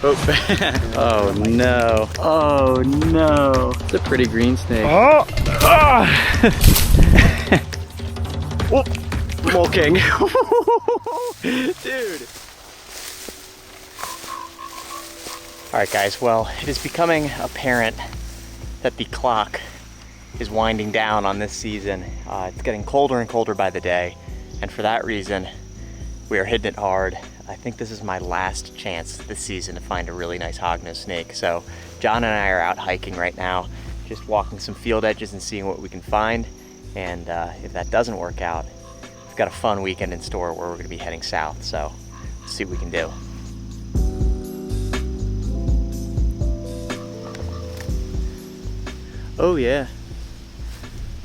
Oh. Oh no. Oh no. It's a pretty green snake. Oh! Oh! Oh, molking. Dude. Alright guys, well, it is becoming apparent that the clock is winding down on this season. It's getting colder and colder by the day, and for that reason, we are hitting it hard. I think this is my last chance this season to find a really nice hognose snake. So John and I are out hiking right now, just walking some field edges and seeing what we can find. And if that doesn't work out, we've got a fun weekend in store where we're gonna be heading south. So let's see what we can do. Oh yeah,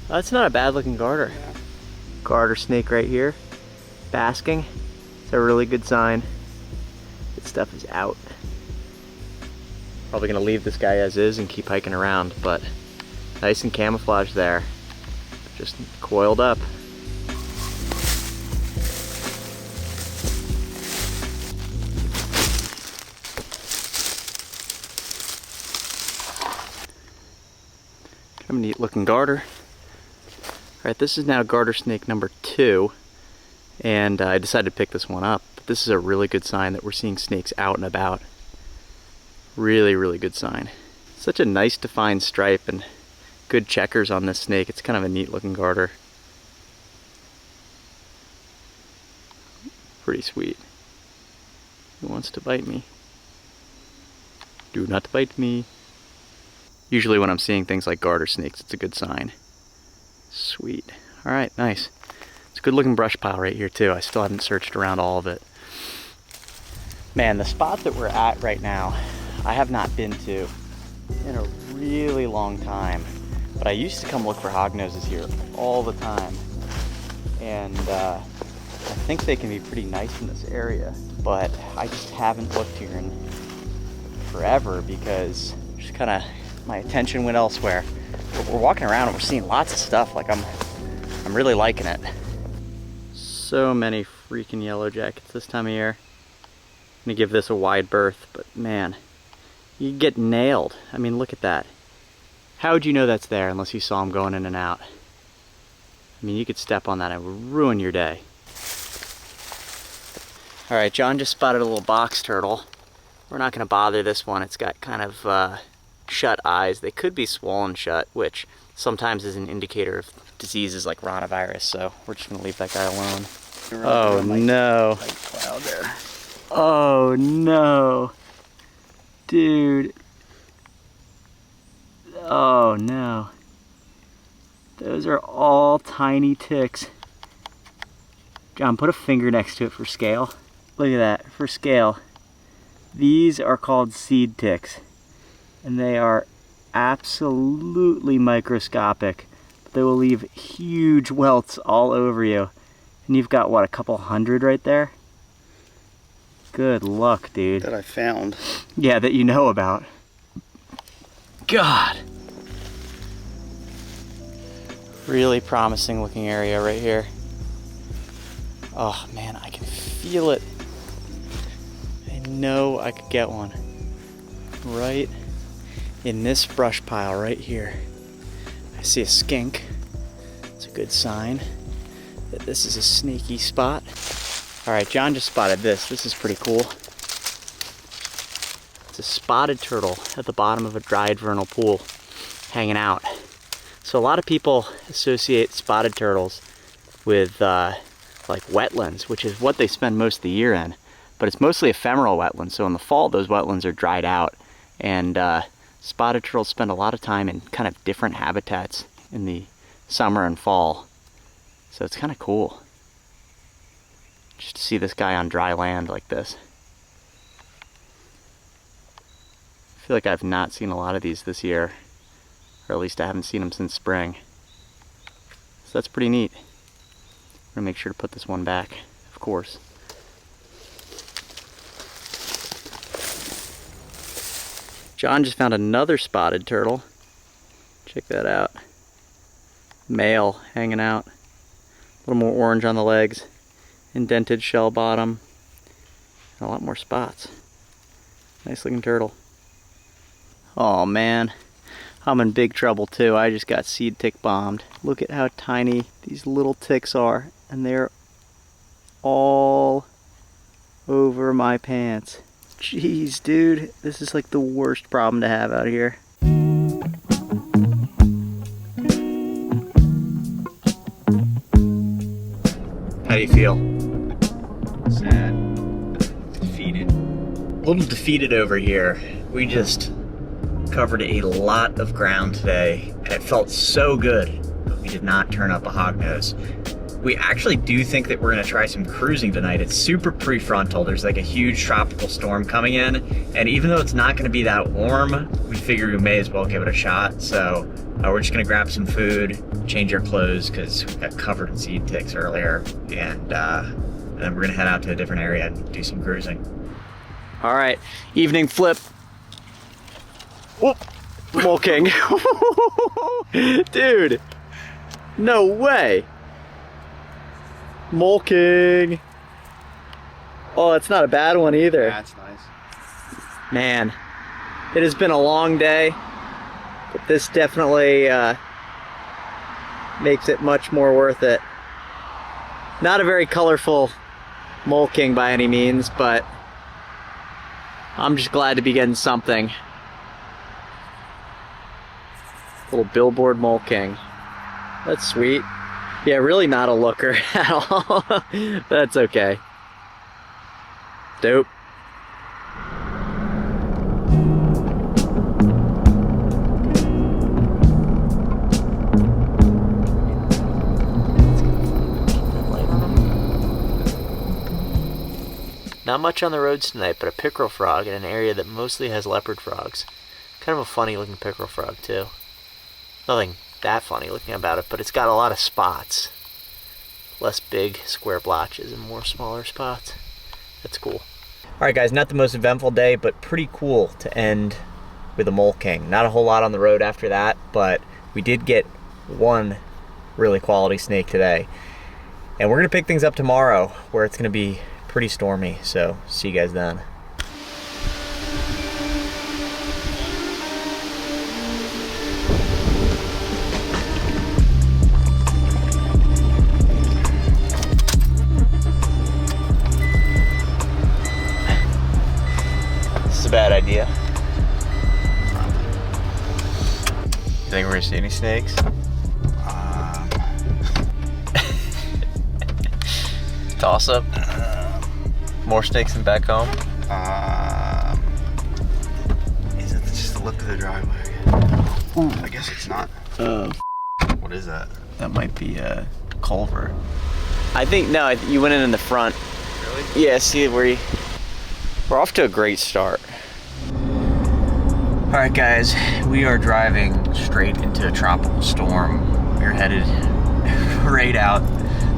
that's not a bad looking garter. Yeah. Garter snake right here, basking. It's a really good sign. This stuff is out. Probably gonna leave this guy as is and keep hiking around, but nice and camouflaged there. Just coiled up. Kind of a neat looking garter. All right, this is now garter snake number 2. And I decided to pick this one up. But this is a really good sign that we're seeing snakes out and about. Really, really good sign. Such a nice defined stripe and good checkers on this snake. It's kind of a neat looking garter. Pretty sweet. Who wants to bite me? Do not bite me. Usually when I'm seeing things like garter snakes, it's a good sign. Sweet. All right, nice. It's a good looking brush pile right here too. I still haven't searched around all of it. Man, the spot that we're at right now, I have not been to in a really long time. But I used to come look for hognoses here all the time. And I think they can be pretty nice in this area. But I just haven't looked here in forever because just kind of my attention went elsewhere. But we're walking around and we're seeing lots of stuff. Like I'm really liking it. So many freaking yellow jackets this time of year. I'm gonna give this a wide berth, but man, you get nailed. I mean, look at that. How would you know that's there unless you saw them going in and out? I mean, you could step on that and it would ruin your day. All right, John just spotted a little box turtle. We're not gonna bother this one. It's got kind of shut eyes. They could be swollen shut, which sometimes is an indicator of diseases like rhinovirus, so we're just gonna leave that guy alone. Oh no. Cloud there. Oh no. Dude. Oh no. Those are all tiny ticks. John, put a finger next to it for scale. Look at that, for scale. These are called seed ticks. And they are absolutely microscopic. They will leave huge welts all over you. And you've got, what, a couple hundred right there? Good luck, dude. That I found. Yeah, that you know about. God. Really promising looking area right here. Oh man, I can feel it. I know I could get one. Right in this brush pile right here. I see a skink. It's a good sign that this is a snaky spot. All right, John just spotted this. This is pretty cool. It's a spotted turtle at the bottom of a dried vernal pool hanging out. So a lot of people associate spotted turtles with like wetlands, which is what they spend most of the year in. But it's mostly ephemeral wetlands. So in the fall, those wetlands are dried out. And spotted turtles spend a lot of time in kind of different habitats in the summer and fall. So it's kind of cool just to see this guy on dry land like this. I feel like I've not seen a lot of these this year, or at least I haven't seen them since spring. So that's pretty neat. I'm gonna make sure to put this one back, of course. John just found another spotted turtle. Check that out. Male hanging out. A little more orange on the legs. Indented shell bottom. And a lot more spots. Nice looking turtle. Oh man, I'm in big trouble too. I just got seed tick bombed. Look at how tiny these little ticks are, and they're all over my pants. Jeez, dude, this is like the worst problem to have out here. How do you feel? Sad. Defeated. A little defeated over here. We just covered a lot of ground today, and it felt so good, but we did not turn up a hognose. We actually do think that we're gonna try some cruising tonight. It's super prefrontal. There's like a huge tropical storm coming in, and even though it's not gonna be that warm, we figure we may as well give it a shot. So we're just gonna grab some food, change our clothes, because we got covered in seed ticks earlier, and then we're gonna head out to a different area and do some cruising. All right, evening flip. Whoop, Mole King. Dude, no way. Mole King. Oh, it's not a bad one either. That's nice. Man, it has been a long day, but this definitely makes it much more worth it. Not a very colorful Mole King by any means, but I'm just glad to be getting something. Little billboard Mole King. That's sweet. Yeah, really not a looker at all. But that's okay. Dope. Not much on the roads tonight, but a pickerel frog in an area that mostly has leopard frogs. Kind of a funny looking pickerel frog too. Nothing that funny looking about it, but it's got a lot of spots. Less big square blotches and more smaller spots. That's cool. Alright guys, not the most eventful day, but pretty cool to end with a Mole King. Not a whole lot on the road after that, but we did get one really quality snake today. And we're going to pick things up tomorrow, where it's going to be pretty stormy, so see you guys then. This is a bad idea. You think we're gonna see any snakes? Toss up. More snakes than back home? Is it just the look of the driveway? Ooh. I guess it's not. What is that? That might be a culver. I think, no, you went in the front. Really? Yeah, see where we're off to a great start. All right, guys, we are driving straight into a tropical storm. We're headed right out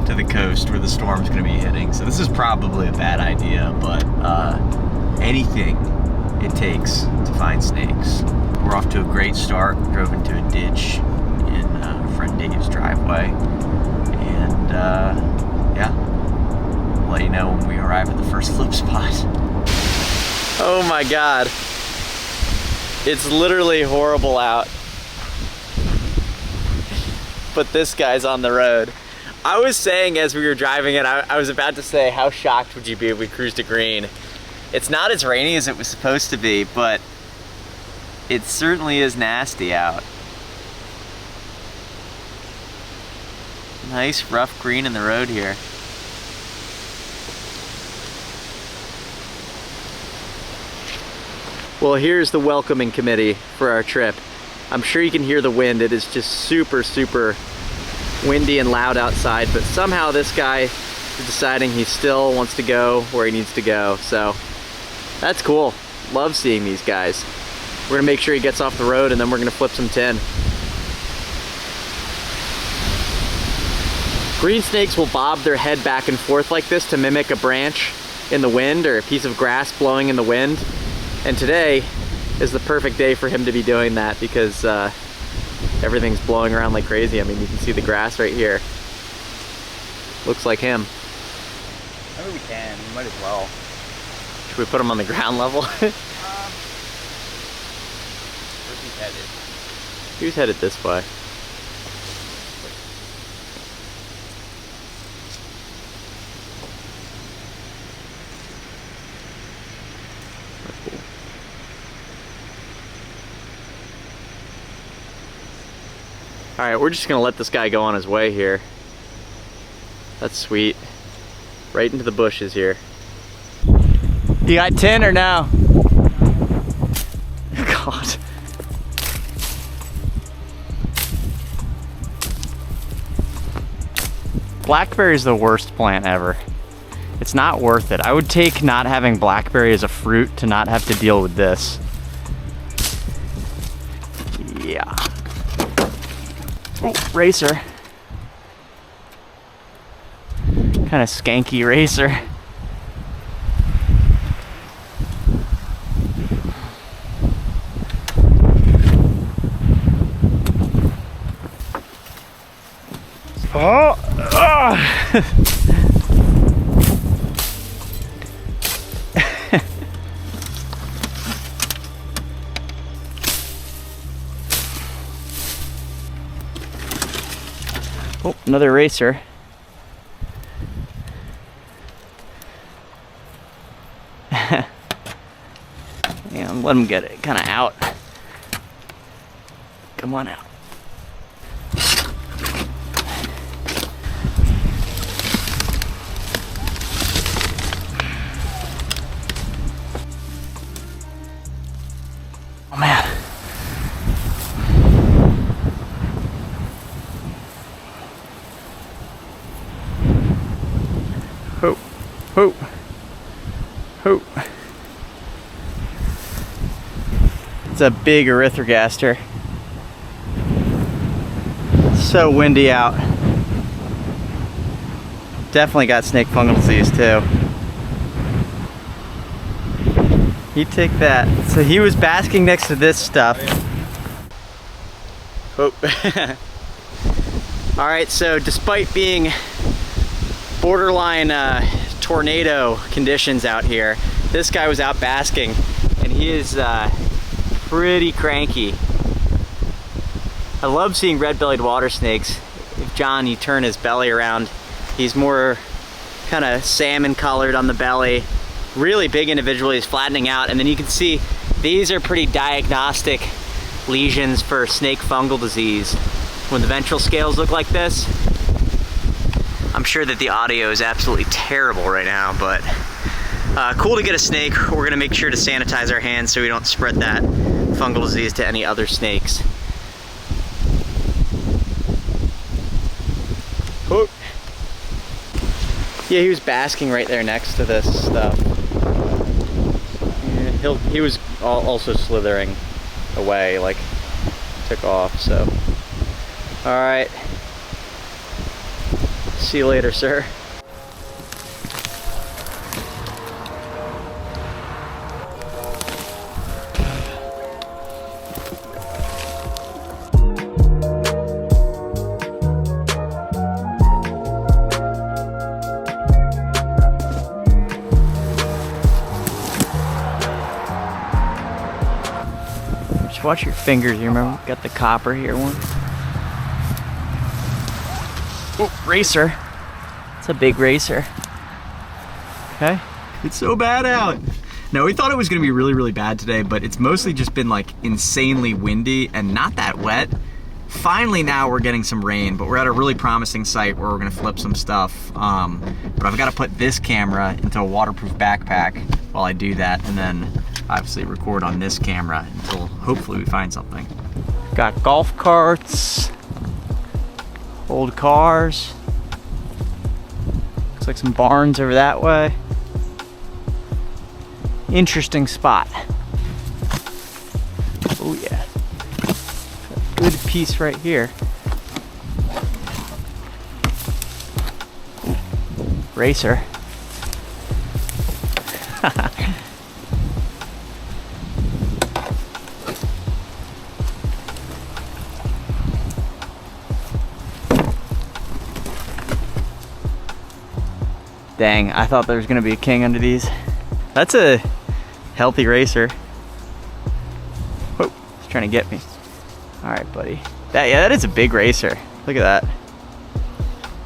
to the coast where the storm's gonna be hitting. So this is probably a bad idea, but anything it takes to find snakes. We're off to a great start. Drove into a ditch in our friend Dave's driveway. And yeah, I'll let you know when we arrive at the first flip spot. Oh my God. It's literally horrible out. But this guy's on the road. I was saying as we were driving it, I was about to say, how shocked would you be if we cruised to green? It's not as rainy as it was supposed to be, but it certainly is nasty out. Nice rough green in the road here. Well, here's the welcoming committee for our trip. I'm sure you can hear the wind. It is just super, super windy and loud outside, but somehow this guy is deciding he still wants to go where he needs to go. So that's cool. Love seeing these guys. We're gonna make sure he gets off the road, and then we're gonna flip some tin. Green snakes will bob their head back and forth like this to mimic a branch in the wind or a piece of grass blowing in the wind. And today is the perfect day for him to be doing that because everything's blowing around like crazy. I mean, you can see the grass right here. Looks like him. Maybe we can. We might as well. Should we put him on the ground level? headed? He was headed this way. Alright, we're just gonna let this guy go on his way here. That's sweet. Right into the bushes here. You got 10 or no? God. Blackberry is the worst plant ever. It's not worth it. I would take not having blackberry as a fruit to not have to deal with this. Yeah. Oh, racer. Kind of skanky racer. Oh! Oh, another racer. And let him get it kind of out. Come on out. Oh man. Hope, hope, hope. It's a big erythrogaster. So windy out. Definitely got snake fungal disease too. You take that. So he was basking next to this stuff. Oh. All right, so despite being borderline tornado conditions out here, this guy was out basking and he is pretty cranky. I love seeing red-bellied water snakes. If John, you turn his belly around, he's more kind of salmon colored on the belly. Really big individually, he's flattening out, and then you can see these are pretty diagnostic lesions for snake fungal disease. When the ventral scales look like this, I'm sure that the audio is absolutely terrible right now, but cool to get a snake. We're gonna make sure to sanitize our hands so we don't spread that fungal disease to any other snakes. Oh. Yeah, he was basking right there next to this stuff. Yeah, he was also slithering away, like took off, so. All right. See you later, sir. Just watch your fingers. You remember, got the copper here one. Oh, racer. It's a big racer. Okay. It's so bad out. No, we thought it was gonna be really, really bad today, but it's mostly just been like insanely windy and not that wet. Finally now we're getting some rain, but we're at a really promising site where we're gonna flip some stuff. But I've gotta put this camera into a waterproof backpack while I do that, and then obviously record on this camera until hopefully we find something. Got golf carts, old cars. Looks like some barns over that way. Interesting spot. Oh yeah. A good piece right here. Racer. Dang, I thought there was gonna be a king under these. That's a healthy racer. Oh, He's trying to get me. All right, buddy. That is a big racer. Look at that.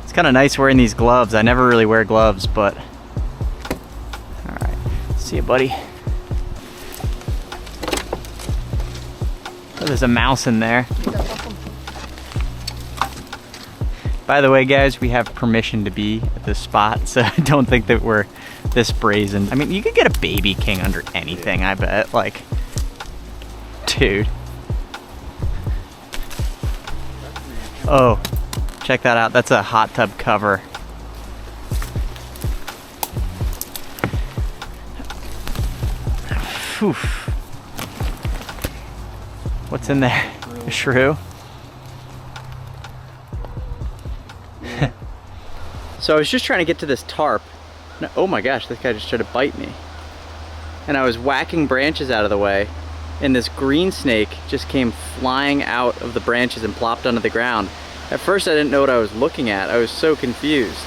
It's kind of nice wearing these gloves. I never really wear gloves, but all right. See you, buddy. Oh, there's a mouse in there. By the way, guys, we have permission to be at this spot, so I don't think that we're this brazen. I mean, you could get a baby king under anything, I bet. Like, dude. Oh, check that out. That's a hot tub cover. Phew. What's in there? A shrew? So I was just trying to get to this tarp. Oh my gosh, this guy just tried to bite me. And I was whacking branches out of the way, and this green snake just came flying out of the branches and plopped onto the ground. At first I didn't know what I was looking at. I was so confused.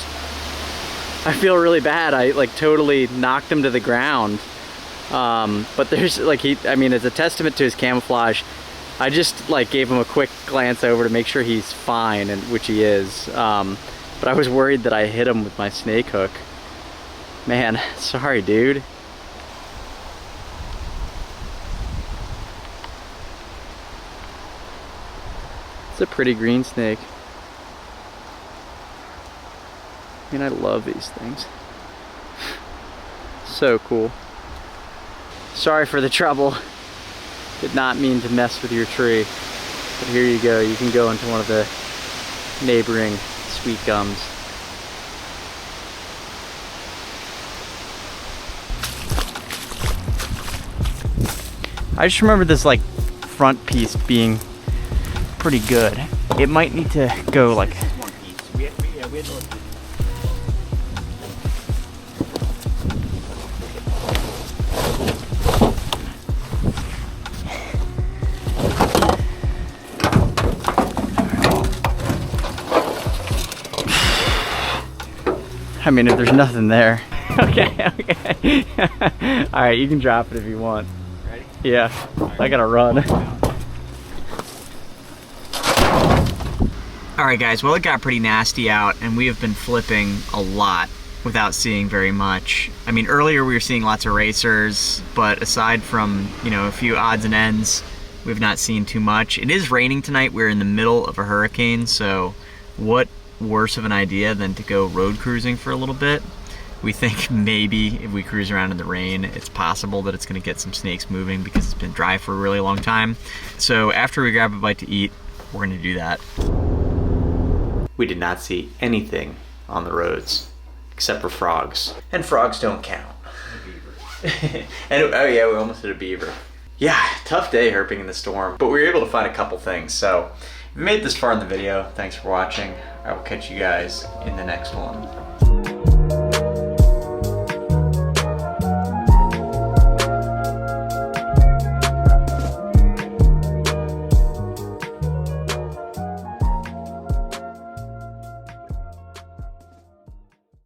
I feel really bad. I like totally knocked him to the ground. But there's like, I mean, it's a testament to his camouflage. I just like gave him a quick glance over to make sure he's fine, and which he is. But I was worried that I hit him with my snake hook. Man, sorry, dude. It's a pretty green snake. I mean, I love these things. So cool. Sorry for the trouble. Did not mean to mess with your tree. But here you go. You can go into one of the neighboring sweet gums. I just remember this like front piece being pretty good. It might need to go like One piece. We had to I mean, if there's nothing there. Okay. All right, you can drop it if you want. Ready? Yeah, I gotta run. All right, guys, well, it got pretty nasty out, and we have been flipping a lot without seeing very much. I mean, earlier we were seeing lots of racers, but aside from, you know, a few odds and ends, we've not seen too much. It is raining tonight. We're in the middle of a hurricane, so what worse of an idea than to go road cruising for a little bit. We think maybe if we cruise around in the rain, it's possible that it's going to get some snakes moving because it's been dry for a really long time. So after we grab a bite to eat, we're going to do that. We did not see anything on the roads except for frogs. And frogs don't count. And oh yeah, we almost hit a beaver. Yeah, tough day herping in the storm, but we were able to find a couple things. So if you made this far in the video, thanks for watching. I will catch you guys in the next one.